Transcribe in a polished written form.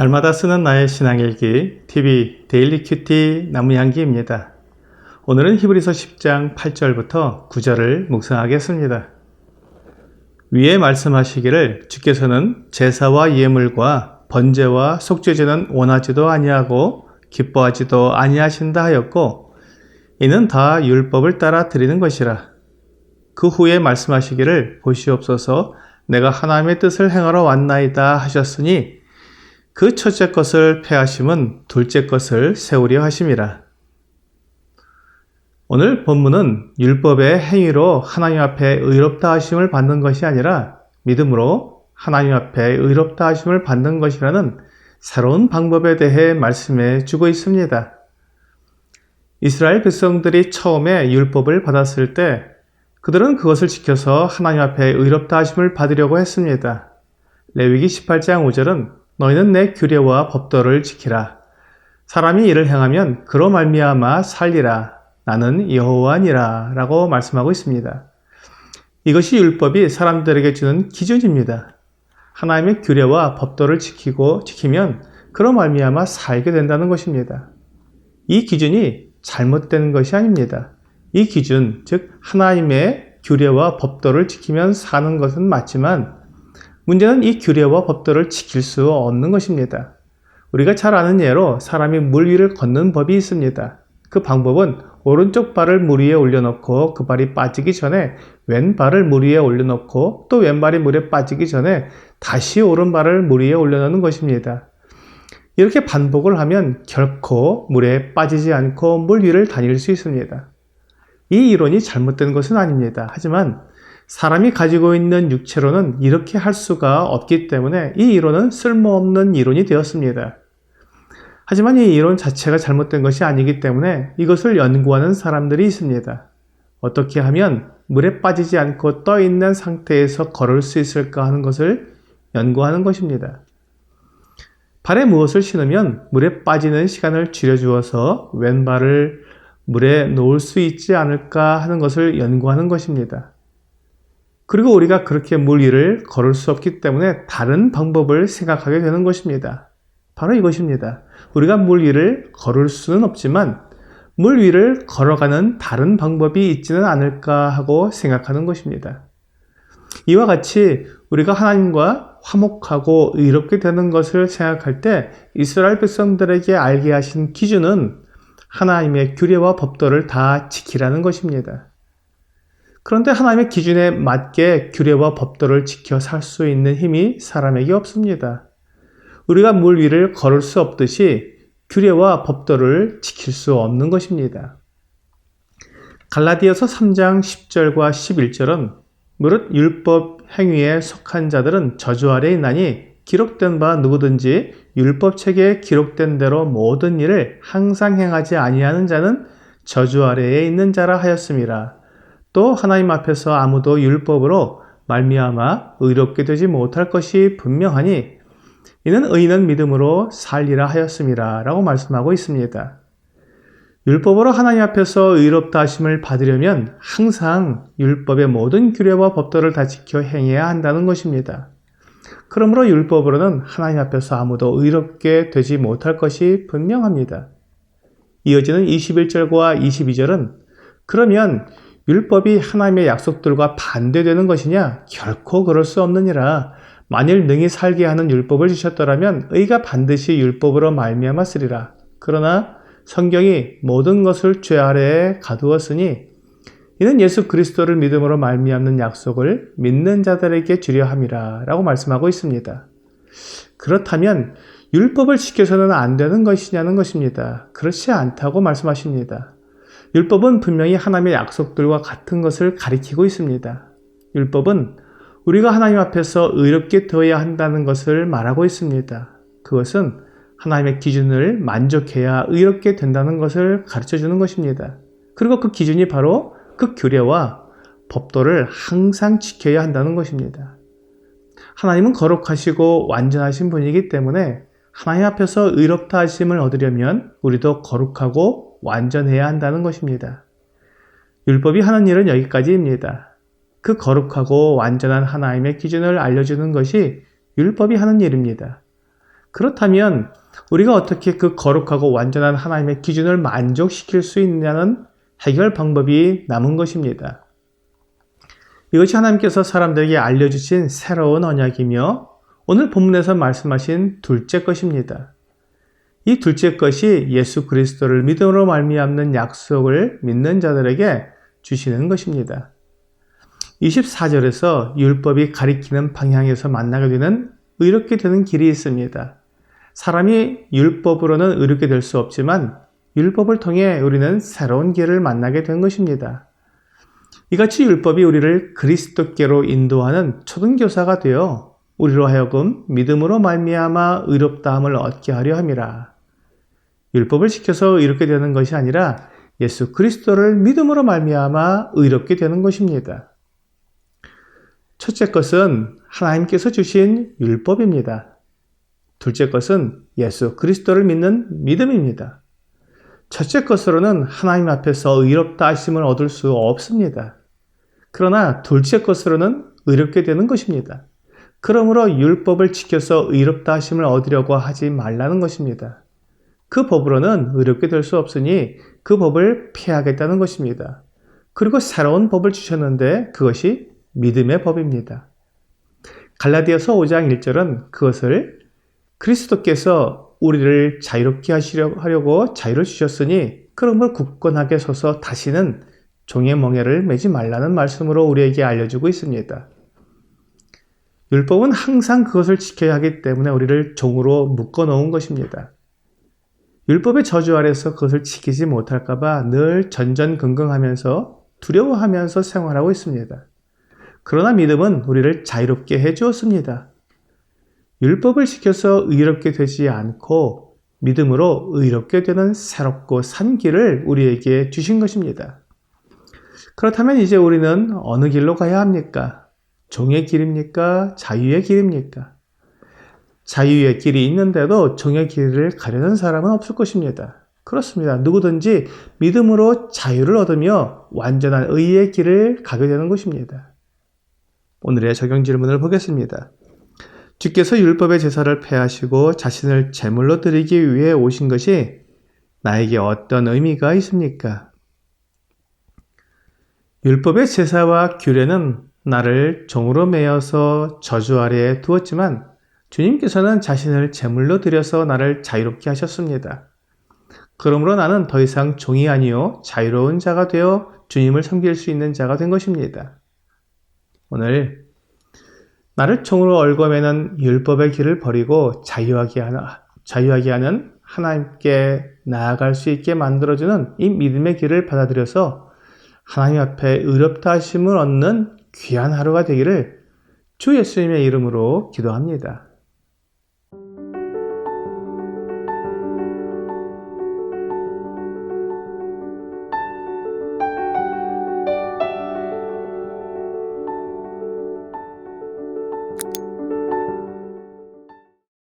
날마다 쓰는 나의 신앙일기 TV 데일리 큐티 나무향기입니다. 오늘은 히브리서 10장 8절부터 9절을 묵상하겠습니다. 위에 말씀하시기를 주께서는 제사와 예물과 번제와 속죄제는 원하지도 아니하고 기뻐하지도 아니하신다 하였고 이는 다 율법을 따라 드리는 것이라. 그 후에 말씀하시기를 보시옵소서 내가 하나님의 뜻을 행하러 왔나이다 하셨으니 그 첫째 것을 폐하심은 둘째 것을 세우려 하심이라. 오늘 본문은 율법의 행위로 하나님 앞에 의롭다 하심을 받는 것이 아니라 믿음으로 하나님 앞에 의롭다 하심을 받는 것이라는 새로운 방법에 대해 말씀해 주고 있습니다. 이스라엘 백성들이 처음에 율법을 받았을 때 그들은 그것을 지켜서 하나님 앞에 의롭다 하심을 받으려고 했습니다. 레위기 18장 5절은 너희는 내 규례와 법도를 지키라. 사람이 이를 행하면 그로 말미암아 살리라. 나는 여호와니라 라고 말씀하고 있습니다. 이것이 율법이 사람들에게 주는 기준입니다. 하나님의 규례와 법도를 지키면 그로 말미암아 살게 된다는 것입니다. 이 기준이 잘못된 것이 아닙니다. 이 기준, 즉 하나님의 규례와 법도를 지키면 사는 것은 맞지만 문제는 이 규례와 법도를 지킬 수 없는 것입니다. 우리가 잘 아는 예로 사람이 물 위를 걷는 법이 있습니다. 그 방법은 오른쪽 발을 물 위에 올려놓고 그 발이 빠지기 전에 왼발을 물 위에 올려놓고 또 왼발이 물에 빠지기 전에 다시 오른발을 물 위에 올려놓는 것입니다. 이렇게 반복을 하면 결코 물에 빠지지 않고 물 위를 다닐 수 있습니다. 이 이론이 잘못된 것은 아닙니다. 하지만 사람이 가지고 있는 육체로는 이렇게 할 수가 없기 때문에 이 이론은 쓸모없는 이론이 되었습니다. 하지만 이 이론 자체가 잘못된 것이 아니기 때문에 이것을 연구하는 사람들이 있습니다. 어떻게 하면 물에 빠지지 않고 떠 있는 상태에서 걸을 수 있을까 하는 것을 연구하는 것입니다. 발에 무엇을 신으면 물에 빠지는 시간을 줄여주어서 왼발을 물에 놓을 수 있지 않을까 하는 것을 연구하는 것입니다. 그리고 우리가 그렇게 물 위를 걸을 수 없기 때문에 다른 방법을 생각하게 되는 것입니다. 바로 이것입니다. 우리가 물 위를 걸을 수는 없지만 물 위를 걸어가는 다른 방법이 있지는 않을까 하고 생각하는 것입니다. 이와 같이 우리가 하나님과 화목하고 의롭게 되는 것을 생각할 때 이스라엘 백성들에게 알게 하신 기준은 하나님의 규례와 법도를 다 지키라는 것입니다. 그런데 하나님의 기준에 맞게 규례와 법도를 지켜 살 수 있는 힘이 사람에게 없습니다. 우리가 물 위를 걸을 수 없듯이 규례와 법도를 지킬 수 없는 것입니다. 갈라디아서 3장 10절과 11절은 무릇 율법 행위에 속한 자들은 저주 아래 있나니 기록된 바 누구든지 율법책에 기록된 대로 모든 일을 항상 행하지 아니하는 자는 저주 아래에 있는 자라 하였음이라. 또 하나님 앞에서 아무도 율법으로 말미암아 의롭게 되지 못할 것이 분명하니 이는 의인은 믿음으로 살리라 하였음이라 라고 말씀하고 있습니다. 율법으로 하나님 앞에서 의롭다 하심을 받으려면 항상 율법의 모든 규례와 법도를 다 지켜 행해야 한다는 것입니다. 그러므로 율법으로는 하나님 앞에서 아무도 의롭게 되지 못할 것이 분명합니다. 이어지는 21절과 22절은 그러면 율법이 하나님의 약속들과 반대되는 것이냐? 결코 그럴 수 없느니라. 만일 능히 살게 하는 율법을 주셨더라면 의가 반드시 율법으로 말미암아 쓰리라. 그러나 성경이 모든 것을 죄 아래에 가두었으니 이는 예수 그리스도를 믿음으로 말미암는 약속을 믿는 자들에게 주려 함이라 라고 말씀하고 있습니다. 그렇다면 율법을 지켜서는 안 되는 것이냐는 것입니다. 그렇지 않다고 말씀하십니다. 율법은 분명히 하나님의 약속들과 같은 것을 가리키고 있습니다. 율법은 우리가 하나님 앞에서 의롭게 되어야 한다는 것을 말하고 있습니다. 그것은 하나님의 기준을 만족해야 의롭게 된다는 것을 가르쳐주는 것입니다. 그리고 그 기준이 바로 그 규례와 법도를 항상 지켜야 한다는 것입니다. 하나님은 거룩하시고 완전하신 분이기 때문에 하나님 앞에서 의롭다 하심을 얻으려면 우리도 거룩하고 완전해야 한다는 것입니다. 율법이 하는 일은 여기까지입니다. 그 거룩하고 완전한 하나님의 기준을 알려주는 것이 율법이 하는 일입니다. 그렇다면 우리가 어떻게 그 거룩하고 완전한 하나님의 기준을 만족시킬 수 있냐는 해결 방법이 남은 것입니다. 이것이 하나님께서 사람들에게 알려주신 새로운 언약이며 오늘 본문에서 말씀하신 둘째 것입니다. 이 둘째 것이 예수 그리스도를 믿음으로 말미암는 약속을 믿는 자들에게 주시는 것입니다. 24절에서 율법이 가리키는 방향에서 만나게 되는 의롭게 되는 길이 있습니다. 사람이 율법으로는 의롭게 될 수 없지만 율법을 통해 우리는 새로운 길을 만나게 된 것입니다. 이같이 율법이 우리를 그리스도께로 인도하는 초등교사가 되어 우리로 하여금 믿음으로 말미암아 의롭다함을 얻게 하려 함이라. 율법을 지켜서 의롭게 되는 것이 아니라 예수 그리스도를 믿음으로 말미암아 의롭게 되는 것입니다. 첫째 것은 하나님께서 주신 율법입니다. 둘째 것은 예수 그리스도를 믿는 믿음입니다. 첫째 것으로는 하나님 앞에서 의롭다 하심을 얻을 수 없습니다. 그러나 둘째 것으로는 의롭게 되는 것입니다. 그러므로 율법을 지켜서 의롭다 하심을 얻으려고 하지 말라는 것입니다. 그 법으로는 의롭게 될 수 없으니 그 법을 피하겠다는 것입니다. 그리고 새로운 법을 주셨는데 그것이 믿음의 법입니다. 갈라디아서 5장 1절은 그것을 그리스도께서 우리를 자유롭게 하려고 자유를 주셨으니 그러므로 굳건하게 서서 다시는 종의 멍에를 매지 말라는 말씀으로 우리에게 알려주고 있습니다. 율법은 항상 그것을 지켜야 하기 때문에 우리를 종으로 묶어놓은 것입니다. 율법의 저주 아래서 그것을 지키지 못할까봐 늘 전전긍긍하면서 두려워하면서 생활하고 있습니다. 그러나 믿음은 우리를 자유롭게 해주었습니다. 율법을 지켜서 의롭게 되지 않고 믿음으로 의롭게 되는 새롭고 산 길을 우리에게 주신 것입니다. 그렇다면 이제 우리는 어느 길로 가야 합니까? 종의 길입니까? 자유의 길입니까? 자유의 길이 있는데도 종의 길을 가려는 사람은 없을 것입니다. 그렇습니다. 누구든지 믿음으로 자유를 얻으며 완전한 의의 길을 가게 되는 것입니다. 오늘의 적용 질문을 보겠습니다. 주께서 율법의 제사를 폐하시고 자신을 제물로 드리기 위해 오신 것이 나에게 어떤 의미가 있습니까? 율법의 제사와 규례는 나를 종으로 매어서 저주 아래에 두었지만 주님께서는 자신을 제물로 드려서 나를 자유롭게 하셨습니다. 그러므로 나는 더 이상 종이 아니요 자유로운 자가 되어 주님을 섬길 수 있는 자가 된 것입니다. 오늘 나를 종으로 얽어매는 율법의 길을 버리고 자유하게 하는 하나님께 나아갈 수 있게 만들어주는 이 믿음의 길을 받아들여서 하나님 앞에 의롭다 하심을 얻는 귀한 하루가 되기를 주 예수님의 이름으로 기도합니다.